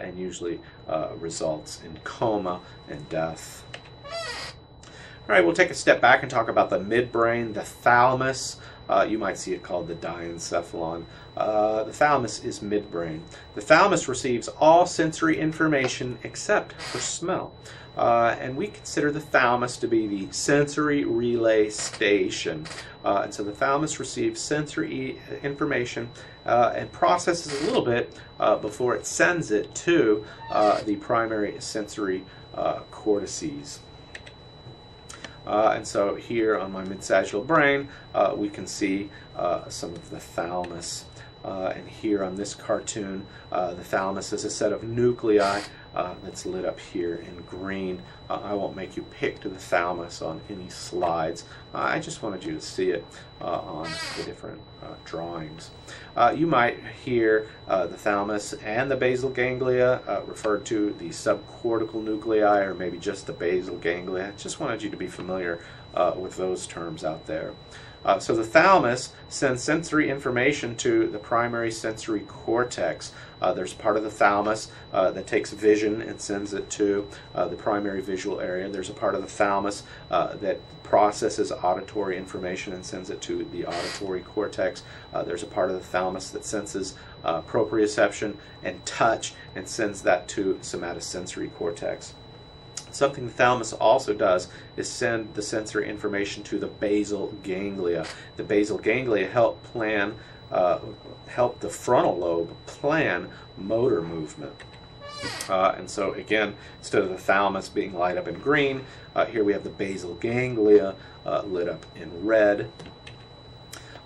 and usually results in coma and death. All right, we'll take a step back and talk about the midbrain, the thalamus. You might see it called the diencephalon. The thalamus is midbrain. The thalamus receives all sensory information except for smell. And we consider the thalamus to be the sensory relay station. And so the thalamus receives sensory information and processes a little bit before it sends it to the primary sensory cortices. And so here on my mid-sagittal brain, we can see some of the thalamus. And here on this cartoon, the thalamus is a set of nuclei that's lit up here in green. I won't make you pick to the thalamus on any slides. I just wanted you to see it on the different drawings. You might hear the thalamus and the basal ganglia referred to, the subcortical nuclei, or maybe just the basal ganglia. I just wanted you to be familiar with those terms out there. So the thalamus sends sensory information to the primary sensory cortex. There's part of the thalamus that takes vision and sends it to the primary visual area. There's a part of the thalamus that processes auditory information and sends it to the auditory cortex. There's a part of the thalamus that senses proprioception and touch and sends that to somatosensory cortex. Something the thalamus also does is send the sensory information to the basal ganglia. The basal ganglia help the frontal lobe plan motor movement. And so again, instead of the thalamus being light up in green, here we have the basal ganglia lit up in red.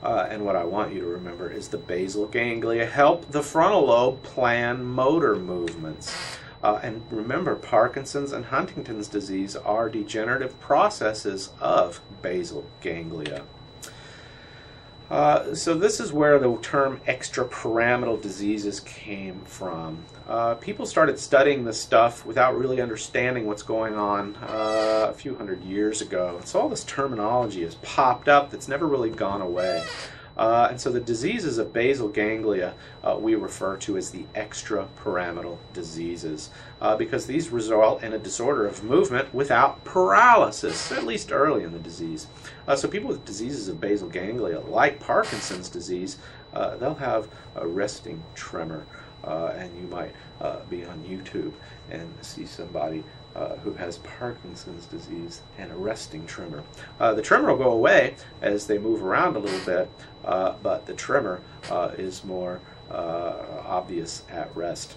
And what I want you to remember is the basal ganglia help the frontal lobe plan motor movements. And remember, Parkinson's and Huntington's disease are degenerative processes of basal ganglia. So this is where the term extrapyramidal diseases came from. People started studying this stuff without really understanding what's going on a few hundred years ago. So all this terminology has popped up that's never really gone away. And so the diseases of basal ganglia we refer to as the extrapyramidal diseases because these result in a disorder of movement without paralysis, at least early in the disease. So people with diseases of basal ganglia, like Parkinson's disease, they'll have a resting tremor. And you might be on YouTube and see somebody who has Parkinson's disease and a resting tremor. The tremor will go away as they move around a little bit, but the tremor is more obvious at rest.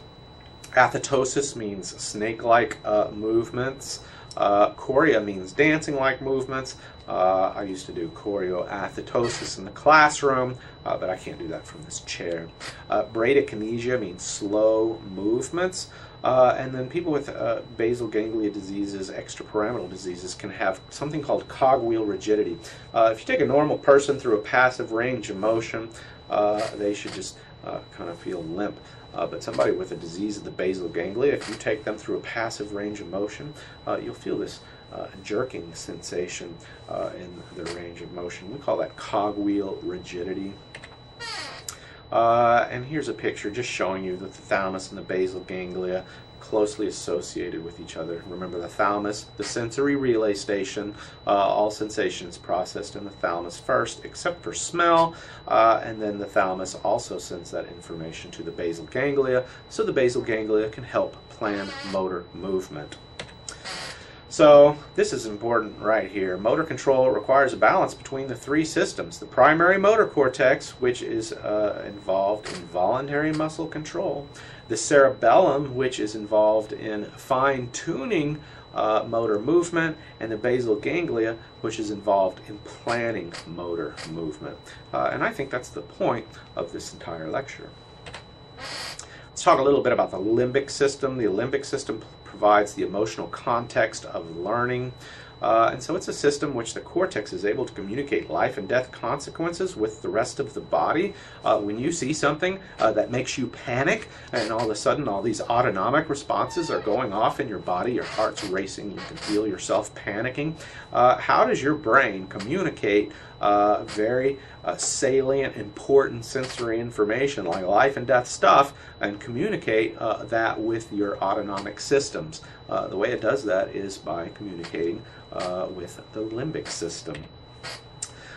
Athetosis means snake-like movements. Chorea means dancing-like movements. I used to do choreoathetosis in the classroom, but I can't do that from this chair. Bradykinesia means slow movements. And then people with basal ganglia diseases, extrapyramidal diseases, can have something called cogwheel rigidity. If you take a normal person through a passive range of motion, they should just kind of feel limp. But somebody with a disease of the basal ganglia, if you take them through a passive range of motion, you'll feel this jerking sensation in the range of motion. We call that cogwheel rigidity. And here's a picture just showing you that the thalamus and the basal ganglia closely associated with each other. Remember, the thalamus, the sensory relay station, all sensations processed in the thalamus first, except for smell, and then the thalamus also sends that information to the basal ganglia, so the basal ganglia can help plan motor movement. So this is important right here. Motor control requires a balance between the three systems. The primary motor cortex, which is involved in voluntary muscle control. The cerebellum, which is involved in fine-tuning motor movement. And the basal ganglia, which is involved in planning motor movement. And I think that's the point of this entire lecture. Let's talk a little bit about the limbic system. The limbic system provides the emotional context of learning. And so it's a system which the cortex is able to communicate life and death consequences with the rest of the body. When you see something that makes you panic, and all of a sudden all these autonomic responses are going off in your body, your heart's racing, you can feel yourself panicking, how does your brain communicate very salient, important sensory information like life and death stuff, and communicate that with your autonomic systems. The way it does that is by communicating with the limbic system.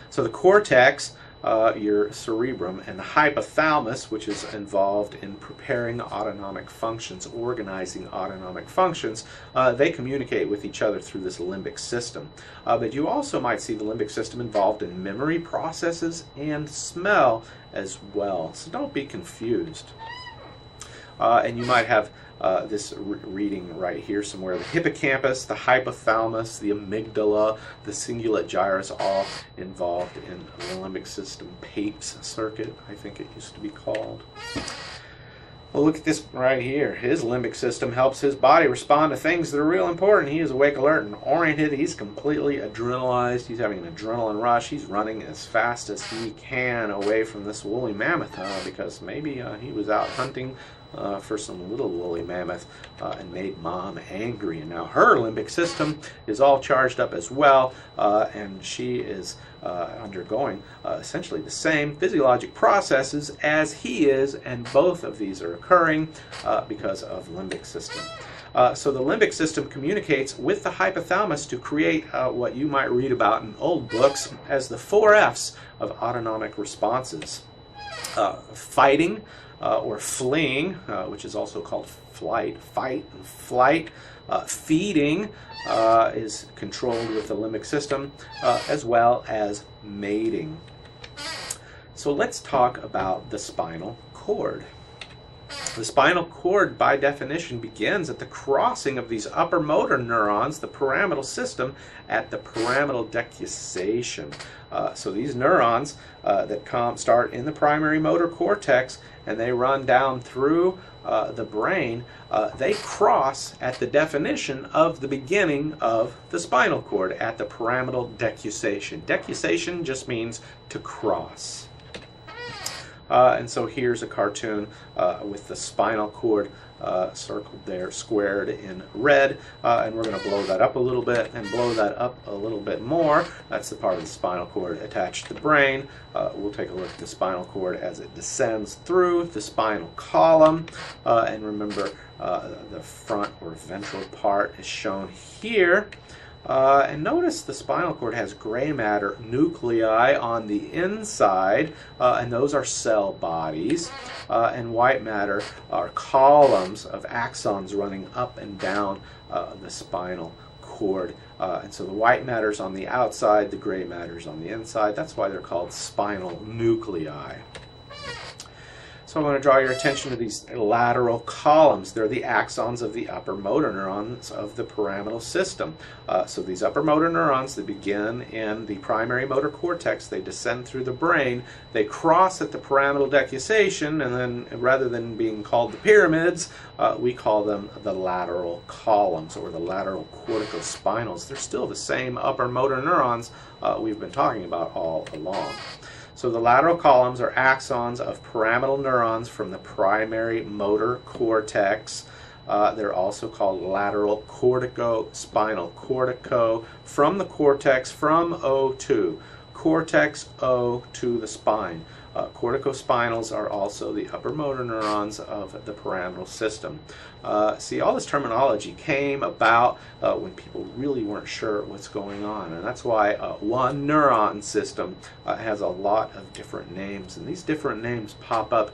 So the cortex, your cerebrum, and the hypothalamus, which is involved in preparing autonomic functions, organizing autonomic functions, they communicate with each other through this limbic system. But you also might see the limbic system involved in memory processes and smell as well. So don't be confused. And you might have this reading right here somewhere. The hippocampus, the hypothalamus, the amygdala, the cingulate gyrus, all involved in the limbic system Papes circuit, I think it used to be called. Well, look at this right here. His limbic system helps his body respond to things that are real important. He is awake, alert, and oriented. He's completely adrenalized. He's having an adrenaline rush. He's running as fast as he can away from this woolly mammoth because maybe he was out hunting for some little woolly mammoth and made Mom angry. And now her limbic system is all charged up as well, and she is undergoing essentially the same physiologic processes as he is, and both of these are occurring because of limbic system. So the limbic system communicates with the hypothalamus to create what you might read about in old books as the 4 F's of autonomic responses. Fighting, or fleeing, which is also called flight, fight and flight. Feeding is controlled with the limbic system, as well as mating. So let's talk about the spinal cord. The spinal cord, by definition, begins at the crossing of these upper motor neurons, the pyramidal system, at the pyramidal decussation. So these neurons that start in the primary motor cortex and they run down through the brain, they cross at the definition of the beginning of the spinal cord at the pyramidal decussation. Decussation just means to cross. And so here's a cartoon with the spinal cord circled there, squared in red, and we're going to blow that up a little bit and blow that up a little bit more. That's the part of the spinal cord attached to the brain. We'll take a look at the spinal cord as it descends through the spinal column, and remember the front or ventral part is shown here. And notice the spinal cord has gray matter nuclei on the inside, and those are cell bodies, and white matter are columns of axons running up and down the spinal cord. And so the white matter's on the outside, the gray matter's on the inside. That's why they're called spinal nuclei. So I want to draw your attention to these lateral columns. They're the axons of the upper motor neurons of the pyramidal system. So these upper motor neurons, they begin in the primary motor cortex, they descend through the brain, they cross at the pyramidal decussation, and then rather than being called the pyramids, we call them the lateral columns or the lateral corticospinals. They're still the same upper motor neurons we've been talking about all along. So the lateral columns are axons of pyramidal neurons from the primary motor cortex. They're also called lateral corticospinal. Cortico from the cortex, from O2. Cortex O to the spine. Corticospinals are also the upper motor neurons of the pyramidal system. See, all this terminology came about when people really weren't sure what's going on, and that's why one neuron system has a lot of different names, and these different names pop up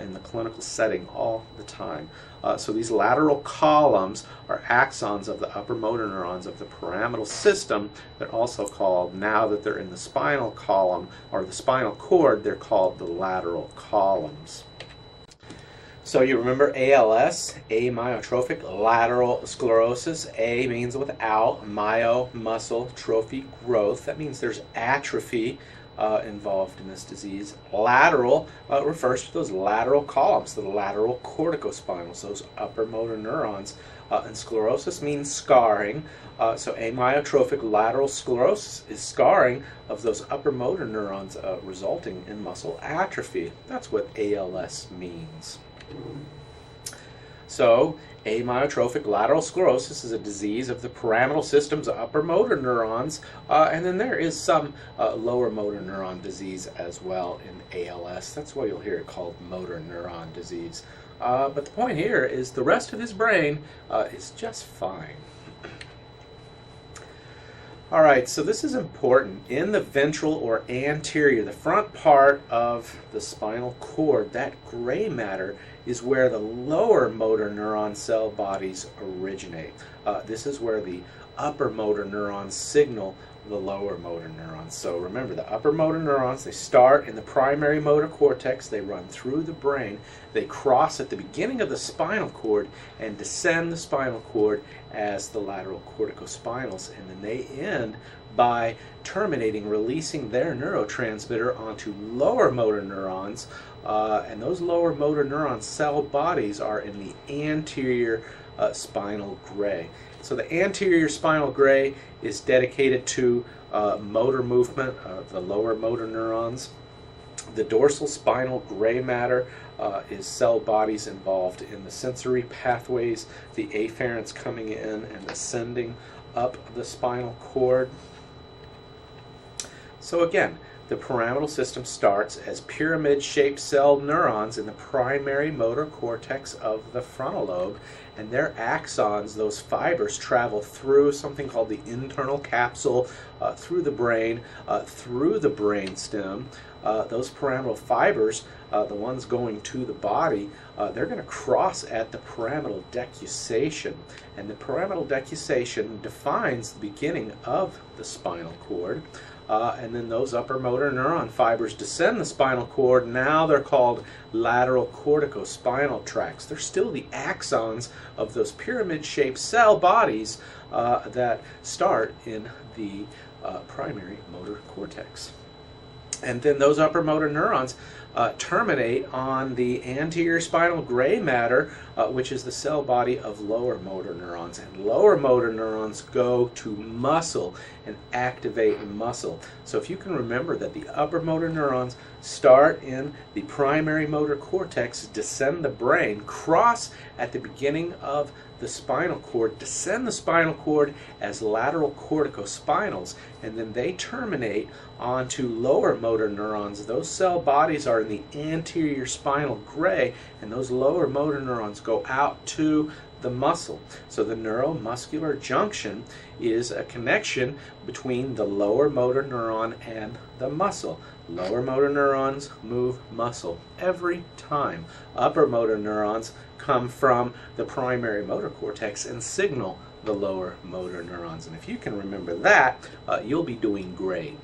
in the clinical setting all the time. So these lateral columns are axons of the upper motor neurons of the pyramidal system. They're also called, now that they're in the spinal column or the spinal cord, they're called the lateral columns. So you remember ALS, amyotrophic lateral sclerosis. A means without, myo, muscle, trophy, growth. That means there's atrophy involved in this disease. Lateral refers to those lateral columns, the lateral corticospinals, those upper motor neurons. And sclerosis means scarring. So amyotrophic lateral sclerosis is scarring of those upper motor neurons resulting in muscle atrophy. That's what ALS means. So, amyotrophic lateral sclerosis is a disease of the pyramidal system's upper motor neurons, and then there is some lower motor neuron disease as well in ALS. That's why you'll hear it called motor neuron disease. But the point here is the rest of his brain is just fine. All right, so this is important. In the ventral or anterior, the front part of the spinal cord, that gray matter is where the lower motor neuron cell bodies originate. This is where the upper motor neurons signal the lower motor neurons. So remember, the upper motor neurons, they start in the primary motor cortex, they run through the brain, they cross at the beginning of the spinal cord and descend the spinal cord as the lateral corticospinals, and then they end by terminating, releasing their neurotransmitter onto lower motor neurons, and those lower motor neuron cell bodies are in the anterior spinal gray. So the anterior spinal gray is dedicated to motor movement of the lower motor neurons. The dorsal spinal gray matter is cell bodies involved in the sensory pathways, the afferents coming in and ascending up the spinal cord. So again, the pyramidal system starts as pyramid-shaped cell neurons in the primary motor cortex of the frontal lobe, and their axons, those fibers, travel through something called the internal capsule, through the brain, through the brain stem. Those pyramidal fibers, the ones going to the body, they're going to cross at the pyramidal decussation, and the pyramidal decussation defines the beginning of the spinal cord. And then those upper motor neuron fibers descend the spinal cord. Now they're called lateral corticospinal tracts. They're still the axons of those pyramid-shaped cell bodies that start in the primary motor cortex. And then those upper motor neurons terminate on the anterior spinal gray matter, which is the cell body of lower motor neurons. And lower motor neurons go to muscle and activate muscle. So if you can remember that the upper motor neurons start in the primary motor cortex, descend the brain, cross at the beginning of the spinal cord, descend the spinal cord as lateral corticospinals, and then they terminate onto lower motor neurons. Those cell bodies are in the anterior spinal gray, and those lower motor neurons go out to the muscle. So the neuromuscular junction is a connection between the lower motor neuron and the muscle. Lower motor neurons move muscle every time. Upper motor neurons come from the primary motor cortex and signal the lower motor neurons. And if you can remember that, you'll be doing great.